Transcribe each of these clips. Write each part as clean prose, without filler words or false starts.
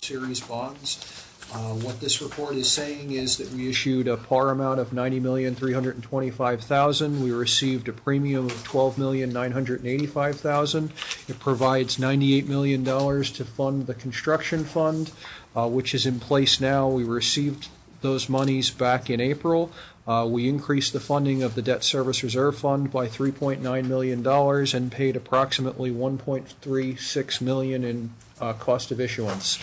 series bonds. What this report is saying is that we issued a par amount of $90,325,000. We received a premium of $12,985,000. It provides $98 million to fund the construction fund, which is in place now. We received those monies back in April. We increased the funding of the Debt Service Reserve Fund by $3.9 million and paid approximately $1.36 million in cost of issuance.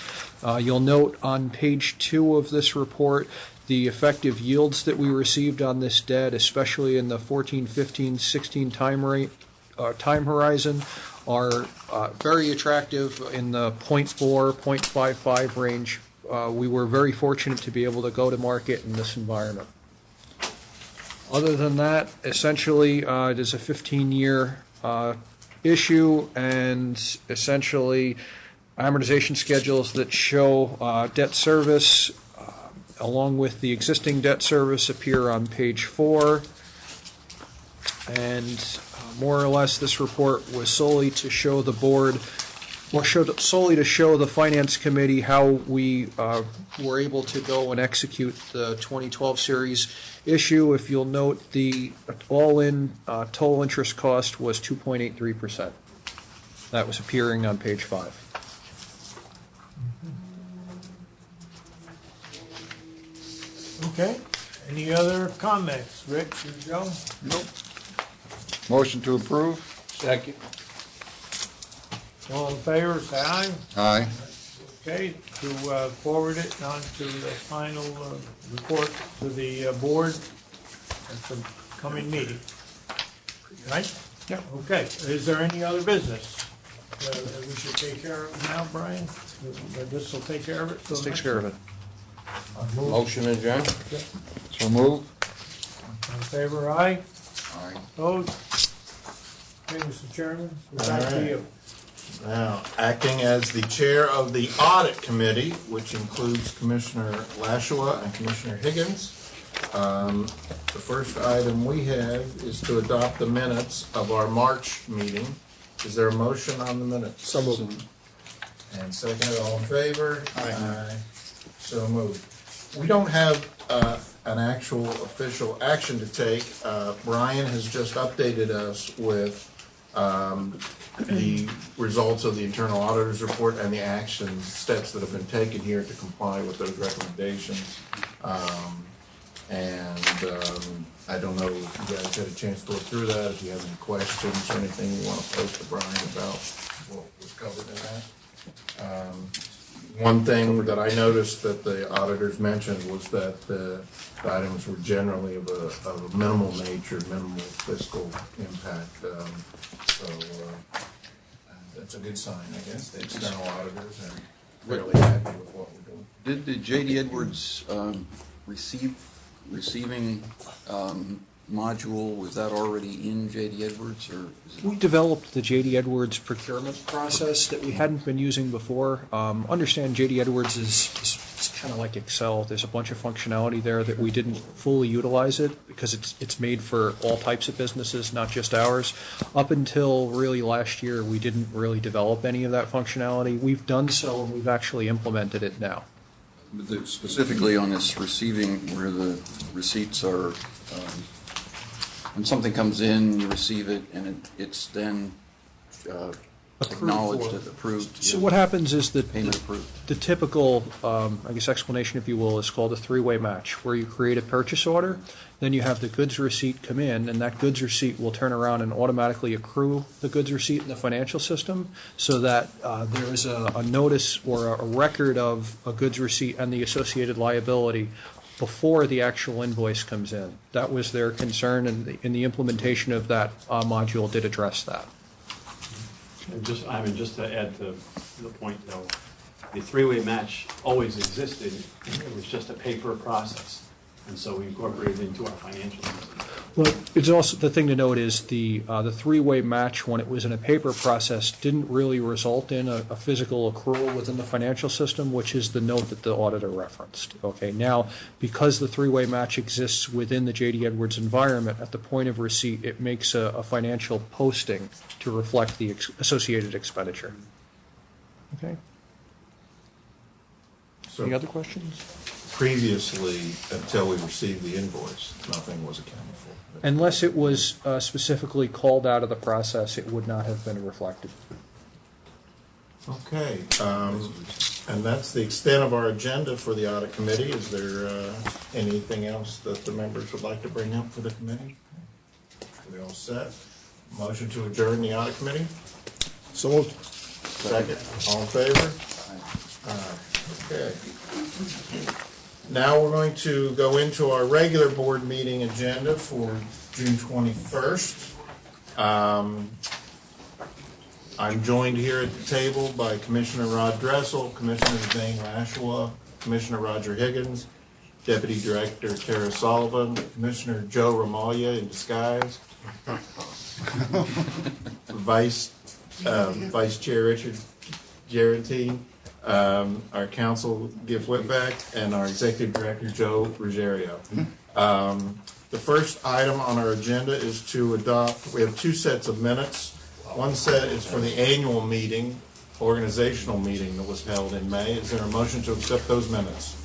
You'll note on page 2 of this report the effective yields that we received on this debt, especially in the 14, 15, 16 time horizon, are very attractive in the 0.4, 0.55 range. We were very fortunate to be able to go to market in this environment. Other than that, essentially, it is a 15-year issue, and essentially amortization schedules that show debt service along with the existing debt service appear on page 4. And more or less this report was solely to show the board, or solely to show the Finance Committee how we were able to go and execute the 2012 series issue. If you'll note, the all-in total interest cost was 2.83%. That was appearing on page 5. Okay. Any other comments? Rich or Joe? Nope. Motion to approve? Second. All in favor, say aye. Aye. Okay, to forward it on to the final report to the board at the coming meeting. Right? Yeah. Okay, is there any other business that we should take care of now, Brian? This will take care of it? This takes care of it. Motion adjourned. So moved? All in favor, aye. Aye. Opposed? Okay, Mr. Chairman, we're back to you. Now, acting as the chair of the Audit Committee, which includes Commissioner Lashua and Commissioner Higgins, the first item we have is to adopt the minutes of our March meeting. Is there a motion on the minutes? So moved. And second, all in favor? Aye. So moved. We don't have an actual official action to take. Brian has just updated us with the results of the internal auditor's report and the action steps that have been taken here to comply with those recommendations. I don't know if you guys had a chance to look through that, if you have any questions or anything you want to post to Brian about what was covered in that. One thing that I noticed that the auditors mentioned was that the items were generally of a minimal nature, minimal fiscal impact. That's a good sign, I guess. The external auditors are fairly happy with what we're doing. Did the J.D. Edwards receiving module, was that already in J.D. Edwards, or is it? We developed the J.D. Edwards procurement process that we hadn't been using before. Understand J.D. Edwards is kind of like Excel. There's a bunch of functionality there that we didn't fully utilize it because it's made for all types of businesses, not just ours. Up until really last year, we didn't really develop any of that functionality. We've done so, and we've actually implemented it now. Specifically on this receiving, where the receipts are, when something comes in, you receive it, and it's then acknowledged and approved. So what happens is that payment approved. The typical, explanation, if you will, is called a three-way match, where you create a purchase order, then you have the goods receipt come in, and that goods receipt will turn around and automatically accrue the goods receipt in the financial system, so that there is a notice or a record of a goods receipt and the associated liability before the actual invoice comes in. That was their concern, and the implementation of that module did address that. And just to add to the point, though, the three-way match always existed. It was just a paper process, and so we incorporated it into our financial system. Well, it's also, the thing to note is the three-way match, when it was in a paper process, didn't really result in a physical accrual within the financial system, which is the note that the auditor referenced. Okay, now, because the three-way match exists within the J.D. Edwards environment, at the point of receipt, it makes a financial posting to reflect the associated expenditure. Okay. Any other questions? Previously, until we received the invoice, nothing was accounted for. Unless it was specifically called out of the process, it would not have been reflected. Okay, and that's the extent of our agenda for the audit committee. Is there anything else that the members would like to bring up for the committee? Are we all set? Motion to adjourn the audit committee? So moved. Second. All in favor? Okay. Now we're going to go into our regular board meeting agenda for June 21st. I'm joined here at the table by Commissioner Rod Dressel, Commissioner Zane Lashua, Commissioner Roger Higgins, Deputy Director Tara Sullivan, Commissioner Joe Ramalia in disguise, Vice Chair Richard Gerantine, our counsel Giff Whitbeck, and our Executive Director Joe Ruggiero. The first item on our agenda is to adopt, we have two sets of minutes. One set is for the annual meeting, organizational meeting that was held in May. Is there a motion to accept those minutes?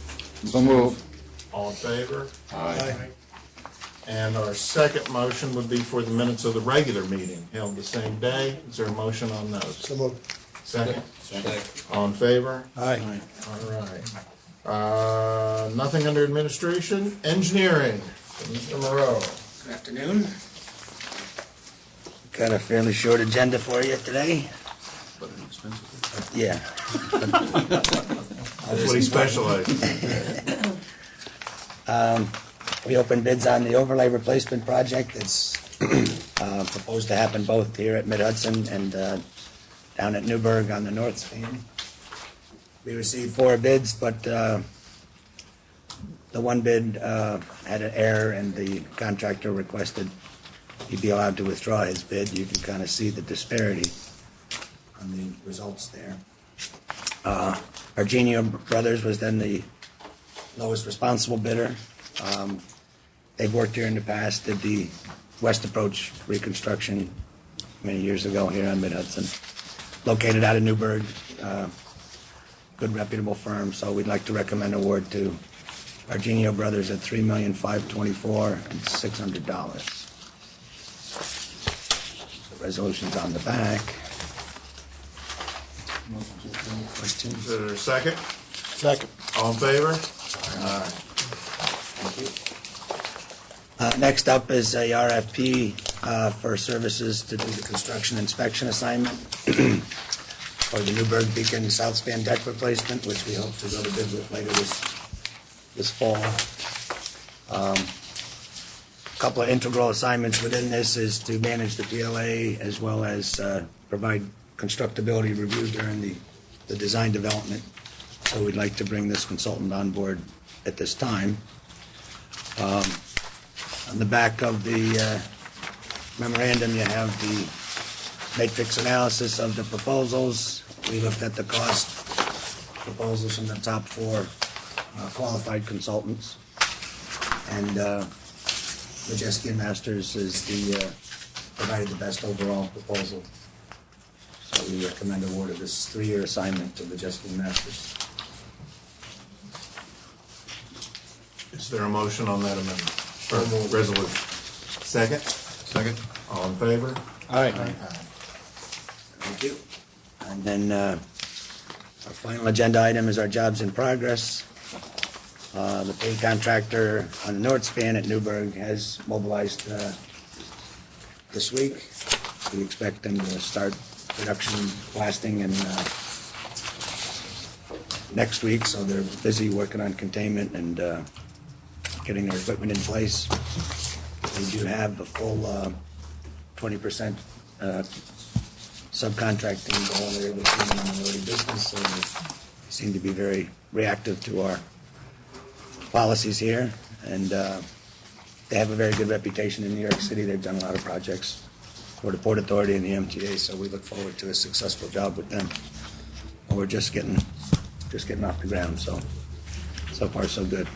So moved. All in favor? Aye. And our second motion would be for the minutes of the regular meeting held the same day. Is there a motion on those? So moved. Second? All in favor? Aye. All right. Nothing under administration. Engineering, Mr. Moreau. Good afternoon. Got a fairly short agenda for you today. But inexpensive. Yeah. That's what he specializes in. We opened bids on the overlay replacement project that's proposed to happen both here at Mid-Hudson and down at Newburgh on the north span. We received 4 bids, but the one bid had an error, and the contractor requested he be allowed to withdraw his bid. You can kind of see the disparity on the results there. Argenio Brothers was then the lowest responsible bidder. They've worked here in the past, did the West Approach reconstruction many years ago here on Mid-Hudson. Located out of Newburgh, good reputable firm, so we'd like to recommend award to Argenio Brothers at $3,524,600. The resolution's on the back. Questions? Is there a second? Second. All in favor? Aye. Next up is a RFP for services to do the construction inspection assignment for the Newburgh Beacon South Span deck replacement, which we hope to go to bid with later this fall. A couple of integral assignments within this is to manage the PLA as well as provide constructability review during the design development. So we'd like to bring this consultant on board at this time. On the back of the memorandum, you have the matrix analysis of the proposals. We looked at the cost proposals from the top 4 qualified consultants. And Majeski and Masters is provided the best overall proposal. So we recommend award of this 3-year assignment to Majeski and Masters. Is there a motion on that amendment? Or resolution? Second? Second. All in favor? Aye. Thank you. And then our final agenda item is our jobs in progress. The paid contractor on the north span at Newburgh has mobilized this week. We expect them to start production blasting in next week, so they're busy working on containment and getting their equipment in place. We do have a full 20% subcontracting goal there with the minority business, so they seem to be very reactive to our policies here, and they have a very good reputation in New York City. They've done a lot of projects for the Port Authority and the MTA, so we look forward to a successful job with them. And we're just getting off the ground, so far so good.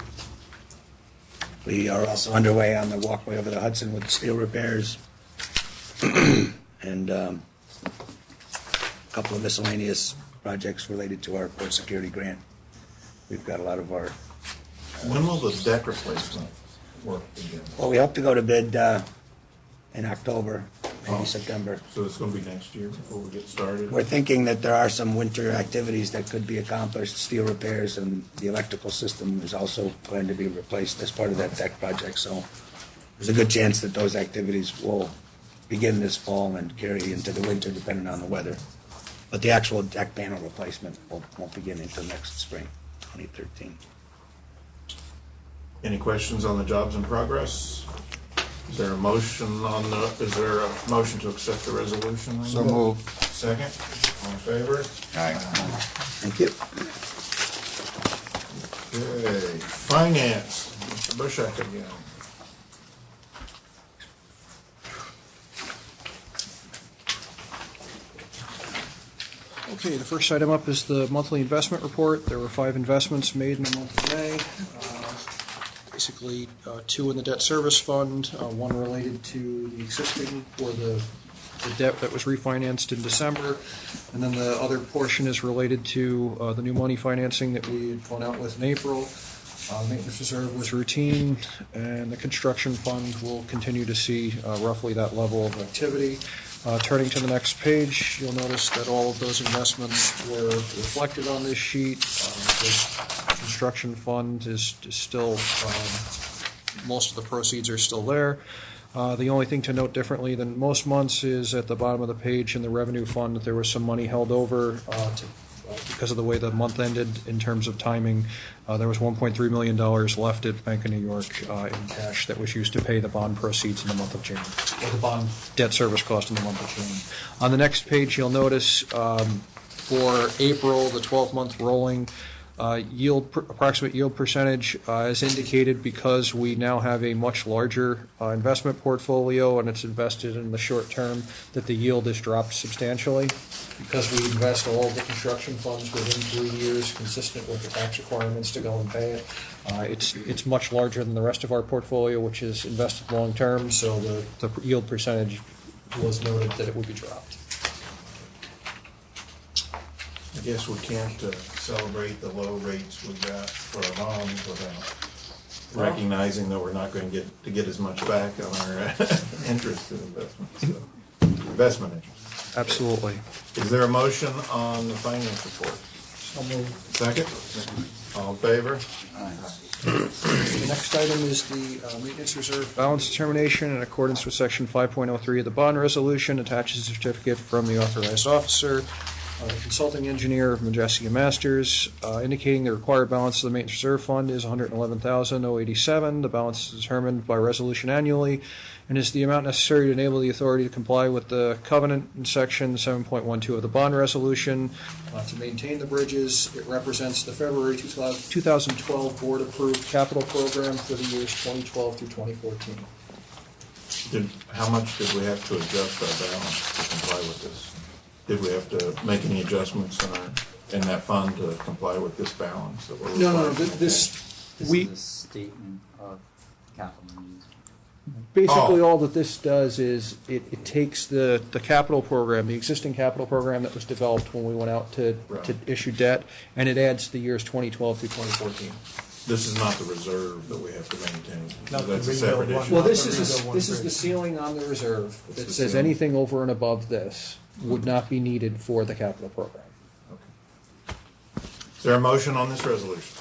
We are also underway on the walkway over the Hudson with the steel repairs and a couple of miscellaneous projects related to our port security grant we've got a lot of our, When will the deck replacement work begin? well, we hope to go to bid in October, maybe September. So it's gonna be next year before we get started? We're thinking that there are some winter activities that could be accomplished, steel repairs, and the electrical system is also planned to be replaced as part of that deck project. So there's a good chance that those activities will begin this fall and carry into the winter, depending on the weather. But the actual deck panel replacement won't begin until next spring, 2013. Any questions on the jobs in progress? Is there a motion to accept the resolution? So moved. Second, all in favor? Thank you. Okay, finance, Mr. Bushak again. Okay, the first item up is the monthly investment report. There were 5 investments made in the month of May. Basically, 2 in the debt service fund, 1 related to the existing, or the debt that was refinanced in December, and then the other portion is related to the new money financing that we had gone out with in April. Maintenance reserve was routine, and the construction fund will continue to see roughly that level of activity. Turning to the next page, you'll notice that all of those investments were reflected on this sheet. The construction fund is still, most of the proceeds are still there. The only thing to note differently than most months is at the bottom of the page in the revenue fund, there was some money held over because of the way the month ended in terms of timing. There was $1.3 million left at Bank of New York in cash that was used to pay the bond proceeds in the month of June, or the bond debt service cost in the month of June. On the next page, you'll notice for April, the 12-month rolling approximate yield percentage is indicated because we now have a much larger investment portfolio and it's invested in the short term, that the yield has dropped substantially. Because we invest all of the construction funds within 3 years, consistent with the tax requirements to go and pay it, it's much larger than the rest of our portfolio, which is invested long term, so the yield percentage was noted that it would be dropped. I guess we can't celebrate the low rates we got for our bonds without recognizing that we're not going to get as much back on our interest in investments. So, investment interest. Absolutely. Is there a motion on the finance report? Second? All in favor? The next item is the maintenance reserve balance determination. In accordance with section 5.03 of the bond resolution, attaches a certificate from the authorized officer, consulting engineer of Majestia Masters, indicating the required balance of the maintenance reserve fund is $111,087. The balance is determined by resolution annually and is the amount necessary to enable the authority to comply with the covenant in section 7.12 of the bond resolution to maintain the bridges. It represents the February 2012 board-approved capital program for the years 2012 through 2014. How much did we have to adjust our balance to comply with this? Did we have to make any adjustments in that fund to comply with this balance? That we're No. required? This This is a statement of capital needs. Basically, all that this does is it takes the capital program, the existing capital program that was developed when we went out to issue debt, and it adds the years 2012 through 2014. This is not the reserve that we have to maintain. Not the That's a rebuild separate one. issue. Well, Not this the is rebuild this is one the bridge. ceiling on the reserve It's that the says ceiling. anything over and above this would not be needed for the capital program. Is there a motion on this resolution?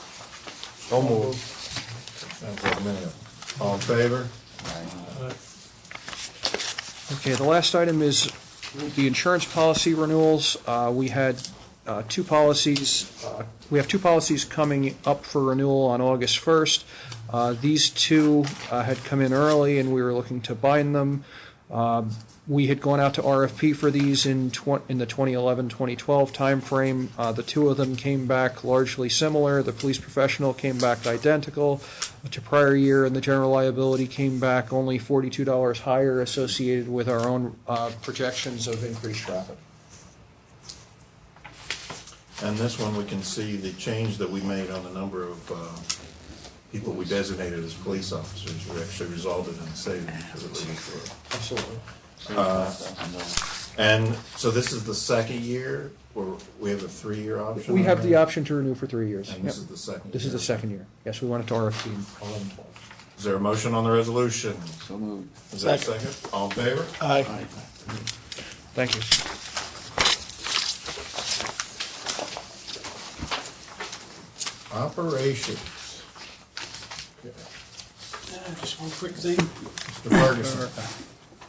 So moved. Sounds like many of them. All in favor? Okay, the last item is the insurance policy renewals. We had 2 policies. We have 2 policies coming up for renewal on August 1st. These 2 had come in early, and we were looking to bind them. We had gone out to RFP for these in the 2011-2012 timeframe. The 2 of them came back largely similar. The police professional came back identical to prior year, and the general liability came back only $42 higher, associated with our own projections of increased traffic. And this one, we can see the change that we made on the number of people we designated as police officers, which actually resulted in savings for the police. Absolutely. And so this is the second year, or we have a 3-year option? We on have the that? option to renew for 3 years. And Yep. this is the second? This is the year. second year. Yes, we went into RFP. Is there a motion on the resolution? So moved. Is there a second? All in favor? Aye. Thank you. Operations. Just one quick thing. Mr. Ferguson.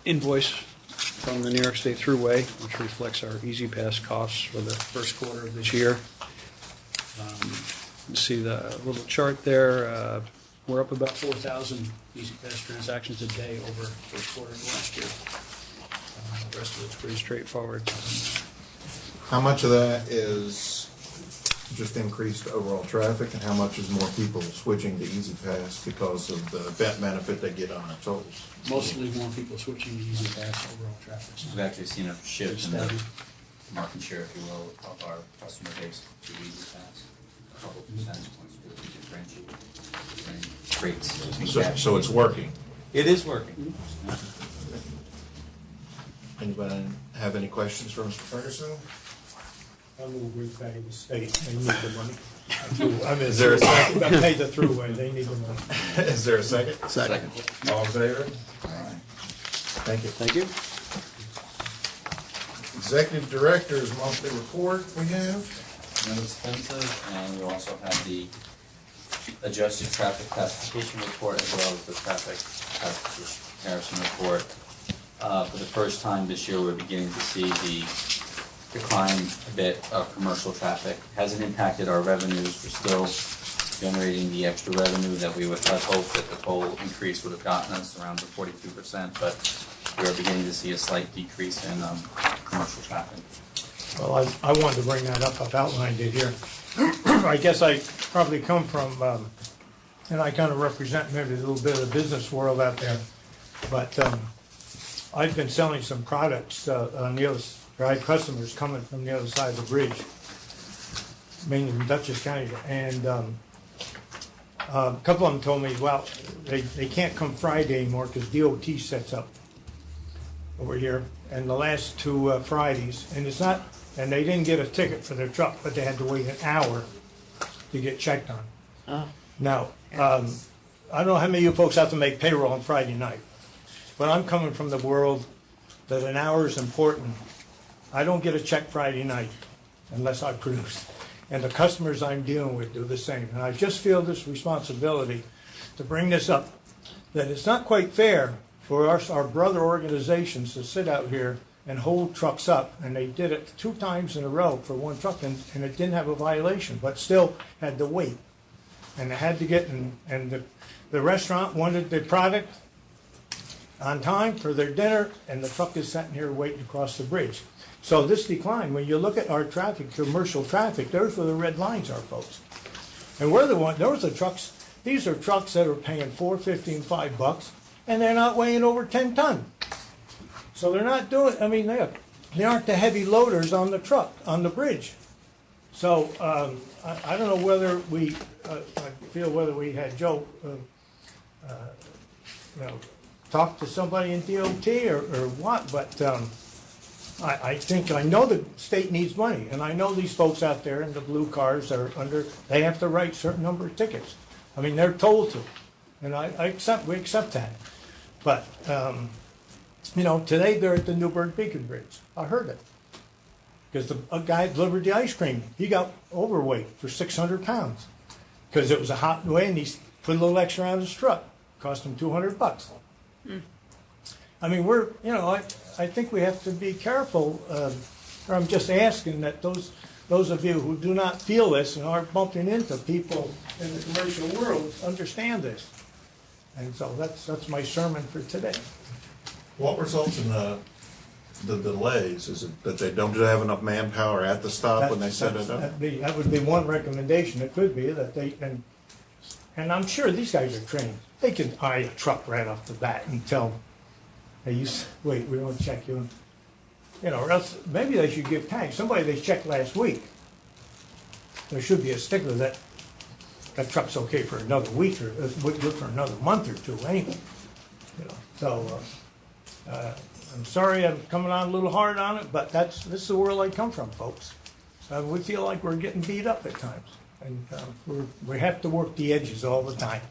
Invoice from the New York State Thruway, which reflects our Easy Pass costs for the first quarter of this year. You see the little chart there. We're up about 4,000 Easy Pass transactions a day over first quarter of last year. The rest of it's pretty straightforward. How much of that is just increased overall traffic, and how much is more people switching to Easy Pass because of the benefit they get on the tolls? Mostly more people switching to Easy Pass overall traffic. We've actually seen a shift in the Steady. market share, if you will, of our customer base to Easy Pass. A couple percentage points to differentiate rates. So it's working. It is working. Anybody have any questions for Mr. Ferguson? I move we pay the state, they need the money. I mean, Is there a second? I pay the throughway, they need the money. Is there a second? Second. All in favor? Thank you. Thank you. Executive Director's monthly report we have. No expensive, and we also have the adjusted traffic classification report as well as the traffic comparison report. For the first time this year, we're beginning to see the decline a bit of commercial traffic. Hasn't impacted our revenues. We're still generating the extra revenue that we would have hoped that the toll increase would have gotten us around the 42%, but we are beginning to see a slight decrease in commercial traffic. Well, I wanted to bring that up, I've outlined it here. I guess I probably come from, and I kind of represent maybe a little bit of the business world out there, but I've been selling some products on the other, or I have customers coming from the other side of the bridge, mainly from Dutchess County, and a couple of them told me, well, they can't come Friday anymore because DOT sets up over here, and the last two Fridays, and it's not, and they didn't get a ticket for their truck, but they had to wait an hour to get checked on. Now, I don't know how many of you folks have to make payroll on Friday night, but I'm coming from the world that an hour is important. I don't get a check Friday night unless I produce. And the customers I'm dealing with do the same. And I just feel this responsibility to bring this up, that it's not quite fair for our brother organizations to sit out here and hold trucks up. And they did it 2 times in a row for one truck, and it didn't have a violation, but still had to wait. And they had to get, and the restaurant wanted the product on time for their dinner, and the truck is sitting here waiting across the bridge. So this decline, when you look at our traffic, commercial traffic, there's where the red lines are, folks. And we're the one, those are trucks, these are trucks that are paying $4.15, $5, and they're not weighing over 10 ton. So they're not doing, I mean, they aren't the heavy loaders on the truck, on the bridge. So I don't know whether we, I feel whether we had Joe, talk to somebody in DOT or what, but I think, I know the state needs money, and I know these folks out there in the blue cars are under, they have to write a certain number of tickets. I mean, they're told to, and we accept that. But, today they're at the Newburgh Beacon Bridge. I heard it. Because a guy delivered the ice cream. He got overweight for 600 pounds. Because it was a hot day, and he put a little extra on his truck. Cost him $200. I mean, I think we have to be careful, or I'm just asking that those of you who do not feel this and aren't bumping into people in the commercial world understand this. And so that's my sermon for today. What results in the delays? Is it that they don't have enough manpower at the stop when they set it up? That would be one recommendation. It could be that they, and I'm sure these guys are trained. They can eye a truck right off the bat and tell, hey, wait, we don't check you. Or else maybe they should give tags. Somebody they checked last week, there should be a sticker that truck's okay for another week or for another month or two anyway. So I'm sorry I'm coming on a little hard on it, but this is the world I come from, folks. We feel like we're getting beat up at times, and we have to work the edges all the time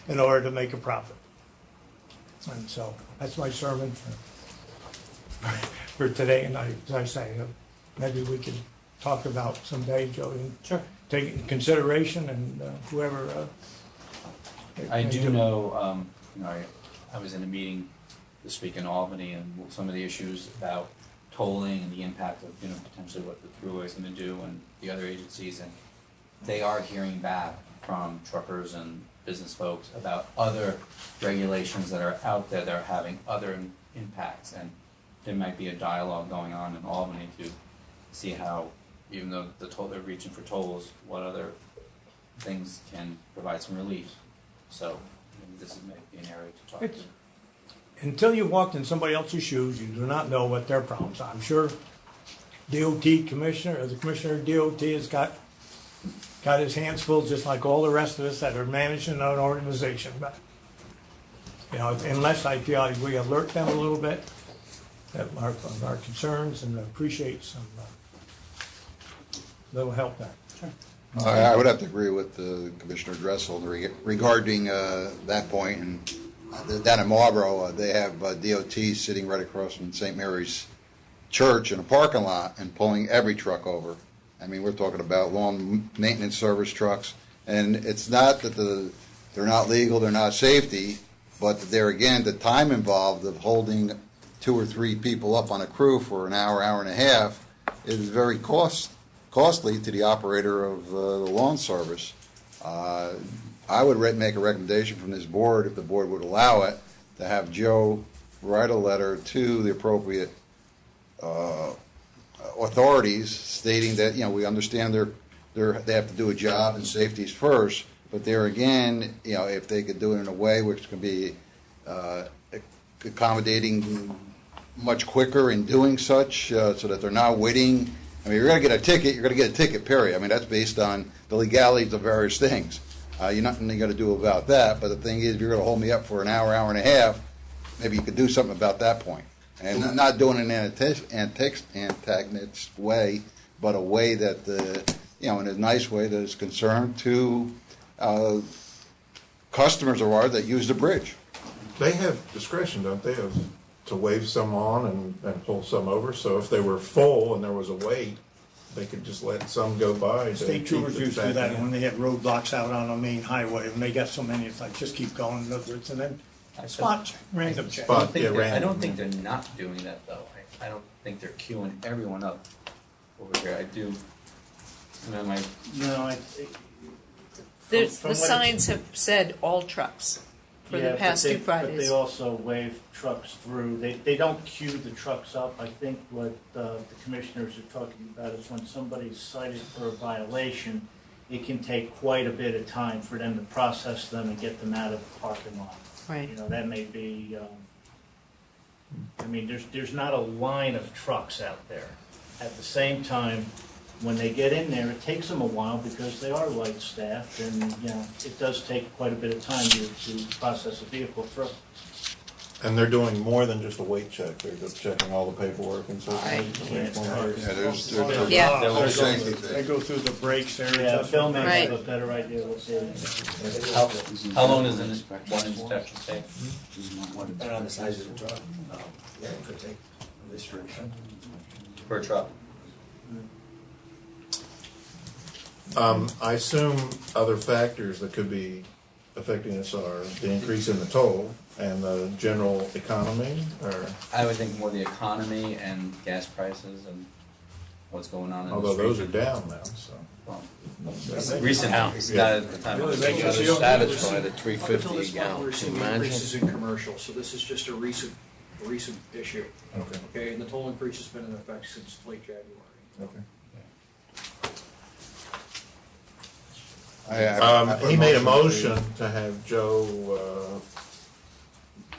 in order to make a profit. And so that's my sermon for today. And as I say, maybe we can talk about someday, Joe, and take it in consideration, and whoever. I do know, I was in a meeting this week in Albany, and some of the issues about tolling and the impact of, potentially what the thruway is going to do and the other agencies, and they are hearing back from truckers and business folks about other regulations that are out there that are having other impacts, and there might be a dialogue going on in Albany to see how, even though they're reaching for tolls, what other things can provide some relief. So maybe this is maybe an area to talk to. Until you've walked in somebody else's shoes, you do not know what their problems are. I'm sure DOT commissioner, or the commissioner of DOT has got his hands full, just like all the rest of us that are managing an organization. But, unless I feel like we alert them a little bit of our concerns and appreciate some little help there. Sure. I would have to agree with Commissioner Dressel regarding that point. And down in Marlboro, they have DOT sitting right across from St. Mary's Church in a parking lot and pulling every truck over. I mean, we're talking about lawn maintenance service trucks, and it's not that they're not legal, they're not safety, but there again, the time involved of holding 2 or 3 people up on a crew for an hour, hour and a half is very costly to the operator of the lawn service. I would make a recommendation from this board, if the board would allow it, to have Joe write a letter to the appropriate authorities stating that, we understand they have to do a job and safety's first, but there again, if they could do it in a way which can be accommodating much quicker in doing such, so that they're not waiting. I mean, you're going to get a ticket, you're going to get a ticket, period. I mean, that's based on the legalities of various things. You're nothing going to do about that, but the thing is, if you're going to hold me up for an hour, hour and a half, maybe you could do something about that point. And not doing it in an antagonist way, but a way that, in a nice way that is concerned to customers of ours that use the bridge. They have discretion, don't they, to wave some on and pull some over? So if they were full and there was a wait, they could just let some go by. State troopers used to do that when they had roadblocks out on the main highway, and they got so many, it's like, just keep going, in other words, and then spot check, random check. I don't think they're not doing that, though. I don't think they're queuing everyone up over here. I do. The signs have said all trucks for the past 2 Fridays. But they also wave trucks through. They don't queue the trucks up. I think what the commissioners are talking about is when somebody's cited for a violation, it can take quite a bit of time for them to process them and get them out of the parking lot. Right. That may be, there's not a line of trucks out there. At the same time, when they get in there, it takes them a while because they are light-staffed, and, it does take quite a bit of time to process a vehicle through. And they're doing more than just a weight check. They're just checking all the paperwork and so forth. There's safety things. They go through the brakes there. Yeah, Phil may have a better idea what's in it. How long does one inspection take? Depending on the size of the truck. Yeah, it could take Per truck? I assume other factors that could be affecting us are the increase in the toll and the general economy, or? I would think more the economy and gas prices and what's going on in Although the those are down now, so. Well, recent, not at the time. Satisfied at $3.50 a We're gallon. seeing Can you imagine? increases in commercial, so this is just a recent issue. Okay. Okay, and the toll increase has been in effect since late January. Okay. I He made a motion to have Joe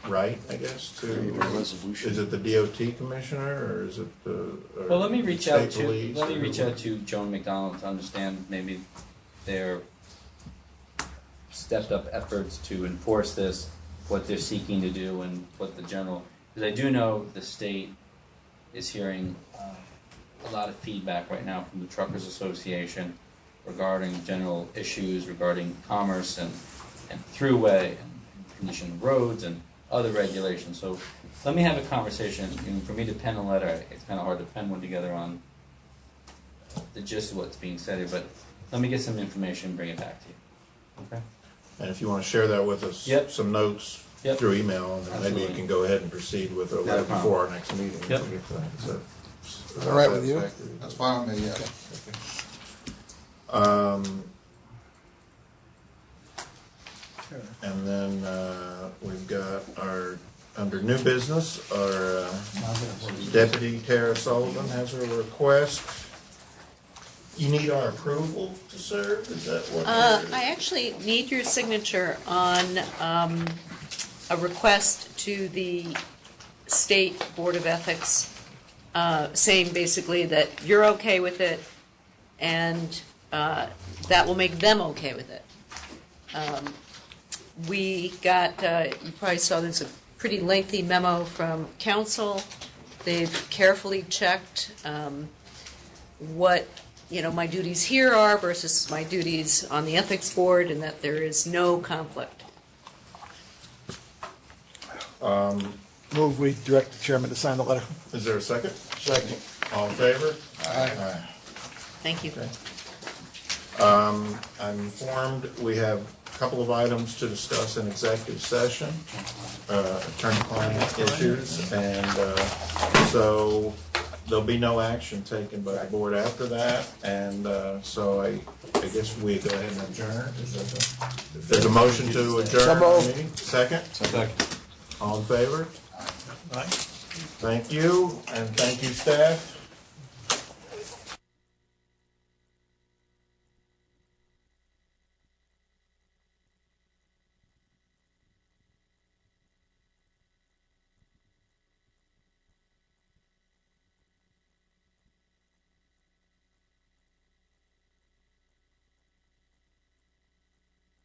write, I guess, to, is it the DOT commissioner, or is it the? Well, let me reach out state police, to Joan McDonald to understand maybe their stepped up efforts to enforce this, what they're seeking to do, and what the general, Because I do know the state is hearing a lot of feedback right now from the Truckers Association regarding general issues regarding commerce and throughway and condition of roads and other regulations. So let me have a conversation. For me to pen a letter, it's kind of hard to pen one together on the gist of what's being said here, but let me get some information and bring it back to you. Okay? And if you want to share that with us, Yep. some notes Yep. through email, and then maybe you Absolutely. can go ahead and proceed with it Not a right problem. before our next meeting. Yep. Is that all right with you? That's fine with me, yeah. And then we've got our, under new business, our Deputy Tara Sullivan has a request. You need our approval to serve? Is that what? I actually need your signature on a request to the State Board of Ethics, saying basically that you're okay with it, and that will make them okay with it. We got, you probably saw this, a pretty lengthy memo from council. They've carefully checked what my duties here are versus my duties on the ethics board, and that there is no conflict. Move we direct the chairman to sign the letter. Is there a second? Second. All in favor? Aye. Thank you. Okay. I'm informed we have a couple of items to discuss in executive session, attorney-client issues, and so there'll be no action taken by the board after that, and so I guess we go ahead and adjourn. There's a motion to adjourn the meeting. Second? Second. All in favor? Thank you, and thank you, staff.